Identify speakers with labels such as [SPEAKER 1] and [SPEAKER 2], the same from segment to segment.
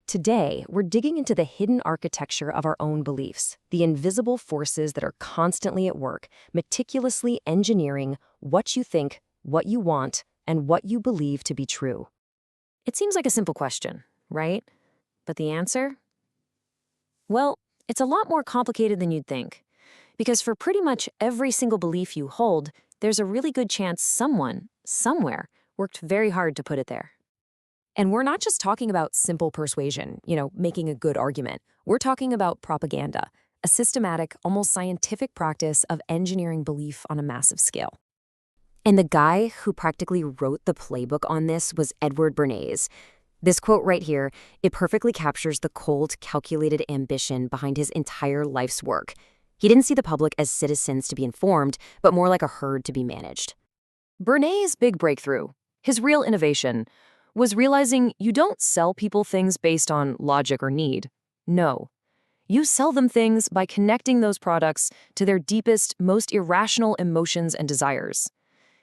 [SPEAKER 1] Today, we're digging into the hidden architecture of our own beliefs, the invisible forces that are constantly at work, meticulously engineering what you think, what you want, and what you believe to be true. It seems like a simple question, right? But the answer? Well, it's a lot more complicated than you'd think. Because for pretty much every single belief you hold, there's a really good chance someone, somewhere, worked very hard to put it there. And we're not just talking about simple persuasion, making a good argument. We're talking about propaganda, a systematic, almost scientific practice of engineering belief on a massive scale. And the guy who practically wrote the playbook on this was Edward Bernays. This quote right here, it perfectly captures the cold, calculated ambition behind his entire life's work. He didn't see the public as citizens to be informed, but more like a herd to be managed. Bernays' big breakthrough, his real innovation, was realizing you don't sell people things based on logic or need. No. You sell them things by connecting those products to their deepest, most irrational emotions and desires.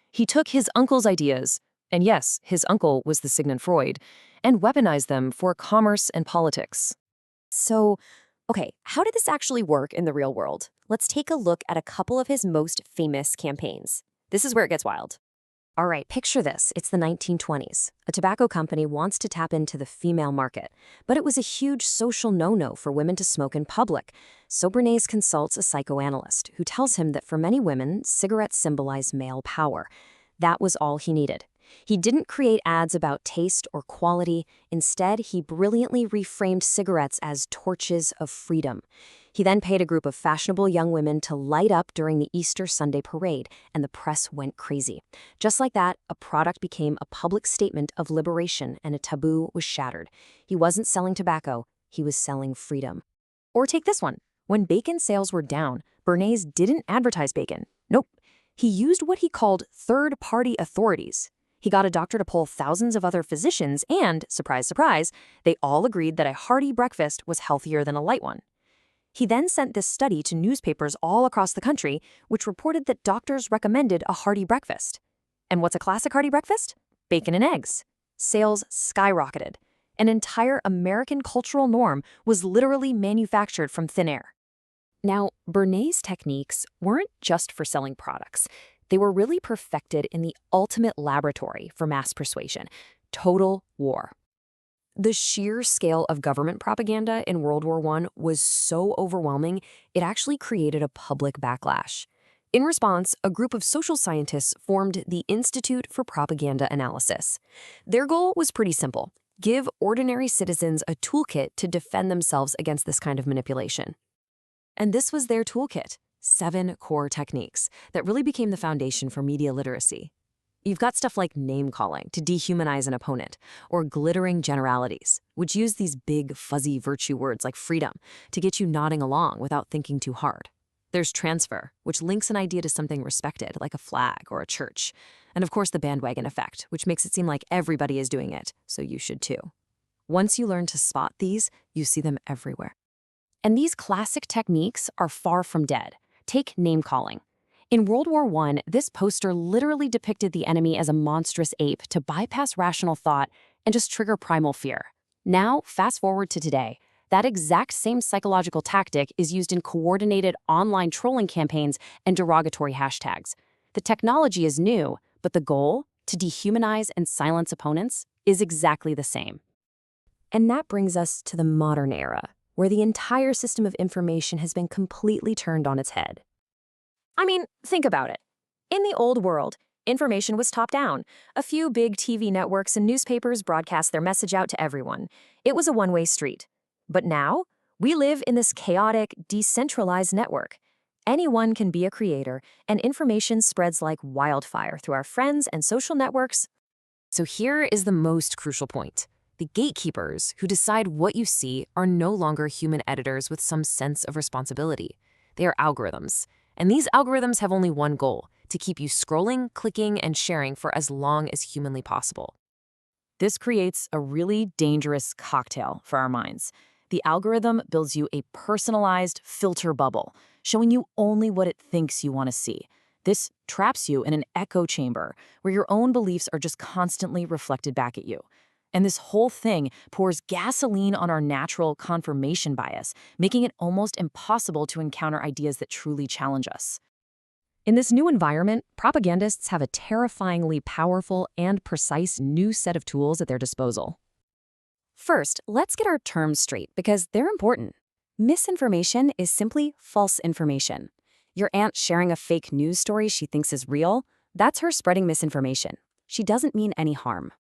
[SPEAKER 1] He took his uncle's ideas, and yes, his uncle was the Sigmund Freud, and weaponized them for commerce and politics.
[SPEAKER 2] So, okay, how did this actually work in the real world? Let's take a look at a couple of his most famous campaigns. This is where it gets wild.
[SPEAKER 1] All right, picture this. It's the 1920s. A tobacco company wants to tap into the female market, but it was a huge social no-no for women to smoke in public. So Bernays consults a psychoanalyst who tells him that for many women, cigarettes symbolize male power. That was all he needed. He didn't create ads about taste or quality. Instead, he brilliantly reframed cigarettes as torches of freedom. He then paid a group of fashionable young women to light up during the Easter Sunday parade, and the press went crazy. Just like that, a product became a public statement of liberation, and a taboo was shattered. He wasn't selling tobacco, he was selling freedom. Or take this one. When bacon sales were down, Bernays didn't advertise bacon. Nope. He used what he called third-party authorities. He got a doctor to poll thousands of other physicians and, surprise, surprise, they all agreed that a hearty breakfast was healthier than a light one. He then sent this study to newspapers all across the country, which reported that doctors recommended a hearty breakfast. And what's a classic hearty breakfast? Bacon and eggs. Sales skyrocketed. An entire American cultural norm was literally manufactured from thin air. Now, Bernays' techniques weren't just for selling products. They were really perfected in the ultimate laboratory for mass persuasion: total war. The sheer scale of government propaganda in World War I was so overwhelming, it actually created a public backlash. In response, a group of social scientists formed the Institute for Propaganda Analysis. Their goal was pretty simple: give ordinary citizens a toolkit to defend themselves against this kind of manipulation. And this was their toolkit: 7 core techniques that really became the foundation for media literacy. You've got stuff like name-calling to dehumanize an opponent, or glittering generalities, which use these big, fuzzy virtue words like freedom to get you nodding along without thinking too hard. There's transfer, which links an idea to something respected, like a flag or a church. And of course, the bandwagon effect, which makes it seem like everybody is doing it, so you should too. Once you learn to spot these, you see them everywhere. And these classic techniques are far from dead. Take name-calling. In World War I, this poster literally depicted the enemy as a monstrous ape to bypass rational thought and just trigger primal fear. Now, fast forward to today, that exact same psychological tactic is used in coordinated online trolling campaigns and derogatory hashtags. The technology is new, but the goal, to dehumanize and silence opponents, is exactly the same. And that brings us to the modern era, where the entire system of information has been completely turned on its head. I mean, think about it. In the old world, information was top-down. A few big TV networks and newspapers broadcast their message out to everyone. It was a one-way street. But now, we live in this chaotic, decentralized network. Anyone can be a creator, and information spreads like wildfire through our friends and social networks. So here is the most crucial point. The gatekeepers who decide what you see are no longer human editors with some sense of responsibility. They are algorithms. And these algorithms have only one goal: to keep you scrolling, clicking, and sharing for as long as humanly possible. This creates a really dangerous cocktail for our minds. The algorithm builds you a personalized filter bubble, showing you only what it thinks you want to see. This traps you in an echo chamber where your own beliefs are just constantly reflected back at you.
[SPEAKER 3] And this whole thing pours gasoline on our natural confirmation bias, making it almost impossible to encounter ideas that truly challenge us.
[SPEAKER 1] In this new environment, propagandists have a terrifyingly powerful and precise new set of tools at their disposal.
[SPEAKER 2] First, let's get our terms straight because they're important. Misinformation is simply false information. Your aunt sharing a fake news story she thinks is real, that's her spreading misinformation. She doesn't mean any harm.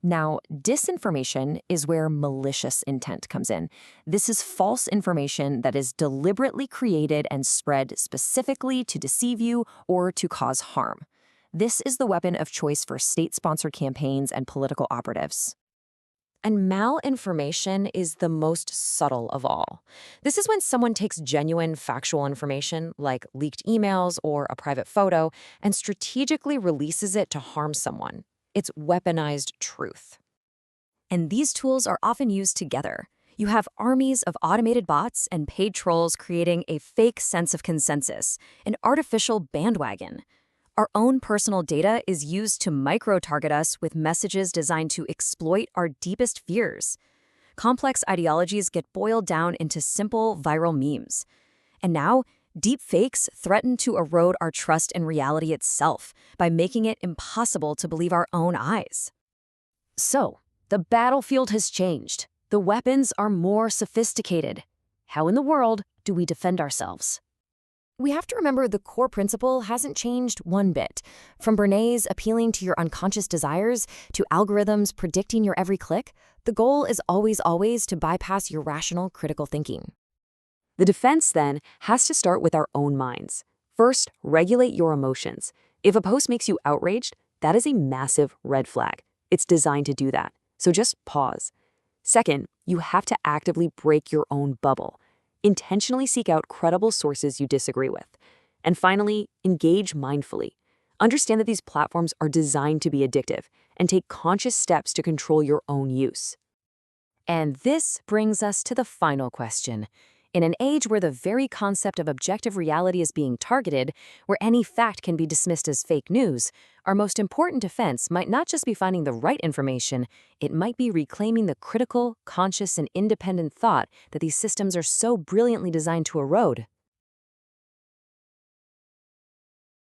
[SPEAKER 1] Now, disinformation is where malicious intent comes in. This is false information that is deliberately created and spread specifically to deceive you or to cause harm. This is the weapon of choice for state-sponsored campaigns and political operatives. And malinformation is the most subtle of all. This is when someone takes genuine factual information, like leaked emails or a private photo, and strategically releases it to harm someone. It's weaponized truth. And these tools are often used together. You have armies of automated bots and paid trolls creating a fake sense of consensus, an artificial bandwagon. Our own personal data is used to micro-target us with messages designed to exploit our deepest fears. Complex ideologies get boiled down into simple viral memes. And now, deep fakes threaten to erode our trust in reality itself by making it impossible to believe our own eyes. So, the battlefield has changed. The weapons are more sophisticated. How in the world do we defend ourselves? We have to remember the core principle hasn't changed one bit. From Bernays appealing to your unconscious desires to algorithms predicting your every click, the goal is always to bypass your rational, critical thinking. The defense, then, has to start with our own minds. First, regulate your emotions. If a post makes you outraged, that is a massive red flag. It's designed to do that, so just pause. Second, you have to actively break your own bubble. Intentionally seek out credible sources you disagree with. And finally, engage mindfully. Understand that these platforms are designed to be addictive, and take conscious steps to control your own use. And this brings us to the final question. In an age where the very concept of objective reality is being targeted, where any fact can be dismissed as fake news, our most important defense might not just be finding the right information, it might be reclaiming the critical, conscious, and independent thought that these systems are so brilliantly designed to erode.